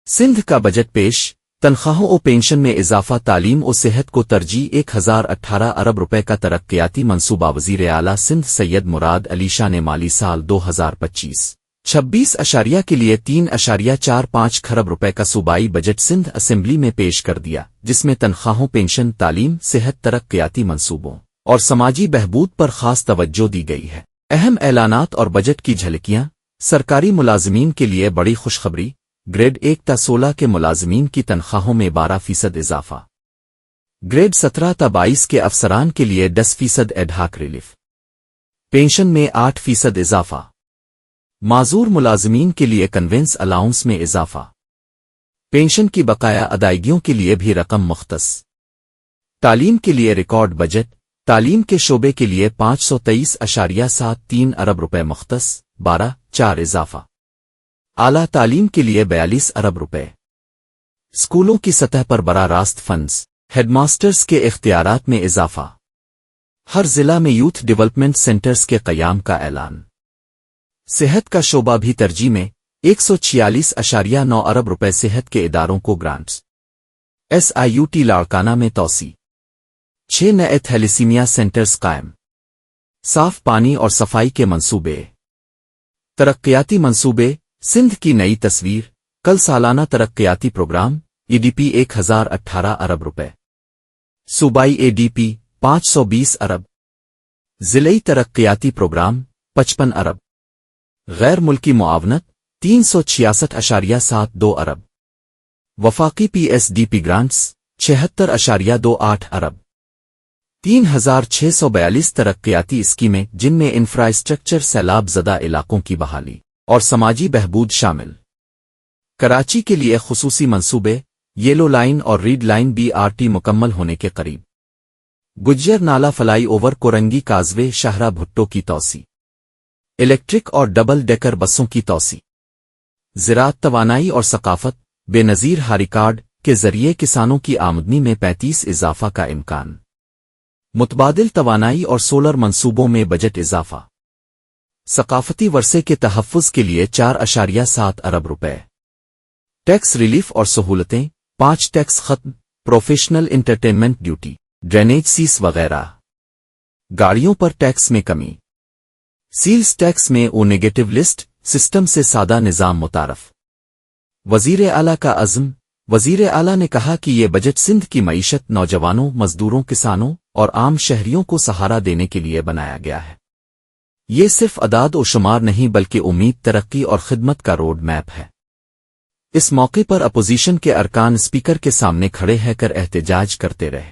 سندھ کا بجٹ پیش تنخواہوں و پینشن میں اضافہ تعلیم و صحت کو ترجیح 1018 ارب روپے کا ترقیاتی منصوبہ وزیر اعلیٰ سندھ سید مراد علی شاہ نے مالی سال 2025-26 کے لیے 3.45 کھرب روپے کا صوبائی بجٹ سندھ اسمبلی میں پیش کر دیا جس میں تنخواہوں پینشن تعلیم صحت ترقیاتی منصوبوں اور سماجی بہبود پر خاص توجہ دی گئی ہے۔ اہم اعلانات اور بجٹ کی جھلکیاں۔ سرکاری ملازمین کے لیے بڑی خوشخبری، گریڈ 1 تا 16 کے ملازمین کی تنخواہوں میں 12% اضافہ، گریڈ 17 تا 22 کے افسران کے لیے 10% ایڈہاک ریلیف، پینشن میں 8% اضافہ، معذور ملازمین کے لیے کنوینس الاؤنس میں اضافہ، پینشن کی بقایا ادائیگیوں کے لیے بھی رقم مختص، تعلیم کے لیے ریکارڈ بجٹ، تعلیم کے شعبے کے لیے 523.73 ارب روپے مختص، 12.4 اضافہ، اعلیٰ تعلیم کے لیے 42 ارب روپے، اسکولوں کی سطح پر براہ راست فنڈز، ہیڈ ماسٹرز کے اختیارات میں اضافہ، ہر ضلع میں یوتھ ڈیولپمنٹ سینٹرز کے قیام کا اعلان، صحت کا شعبہ بھی ترجیح میں 146.9 ارب روپے صحت کے اداروں کو گرانٹس، SIUT لاڑکانہ میں توسیع، 6 نئے تھیلیسیمیا سینٹرز قائم، صاف پانی اور صفائی کے منصوبے، ترقیاتی منصوبے، سندھ کی نئی تصویر، کل سالانہ ترقیاتی پروگرام EDP 1018 ارب روپے، صوبائی ADP 520 ارب، ضلعی ترقیاتی پروگرام 55 ارب، غیر ملکی معاونت 366.72 ارب، وفاقی PSDP گرانٹس 76.28 ارب، 3642 ترقیاتی اسکیمیں جن میں انفراسٹرکچر سیلاب زدہ علاقوں کی بحالی اور سماجی بہبود شامل، کراچی کے لیے خصوصی منصوبے، یلو لائن اور ریڈ لائن BRT مکمل ہونے کے قریب، گجر نالہ فلائی اوور کورنگی کازوے شاہراہ بھٹو کی توسیع، الیکٹرک اور ڈبل ڈیکر بسوں کی توسیع، زراعت توانائی اور ثقافت، بے نظیر ہاری کارڈ کے ذریعے کسانوں کی آمدنی میں 35 اضافہ کا امکان، متبادل توانائی اور سولر منصوبوں میں بجٹ اضافہ، ثقافتی ورثے کے تحفظ کے لیے 4.7 ارب روپے، ٹیکس ریلیف اور سہولتیں، 5 ٹیکس ختم، پروفیشنل انٹرٹینمنٹ ڈیوٹی، ڈرینیج سیس وغیرہ، گاڑیوں پر ٹیکس میں کمی، سیلز ٹیکس میں نیگیٹو لسٹ سسٹم سے سادہ نظام متعارف۔ وزیر اعلیٰ کا عزم۔ وزیر اعلیٰ نے کہا کہ یہ بجٹ سندھ کی معیشت، نوجوانوں، مزدوروں، کسانوں اور عام شہریوں کو سہارا دینے کے لیے بنایا گیا ہے۔ یہ صرف اعداد و شمار نہیں بلکہ امید، ترقی اور خدمت کا روڈ میپ ہے۔ اس موقع پر اپوزیشن کے ارکان اسپیکر کے سامنے کھڑے ہے کر احتجاج کرتے رہے۔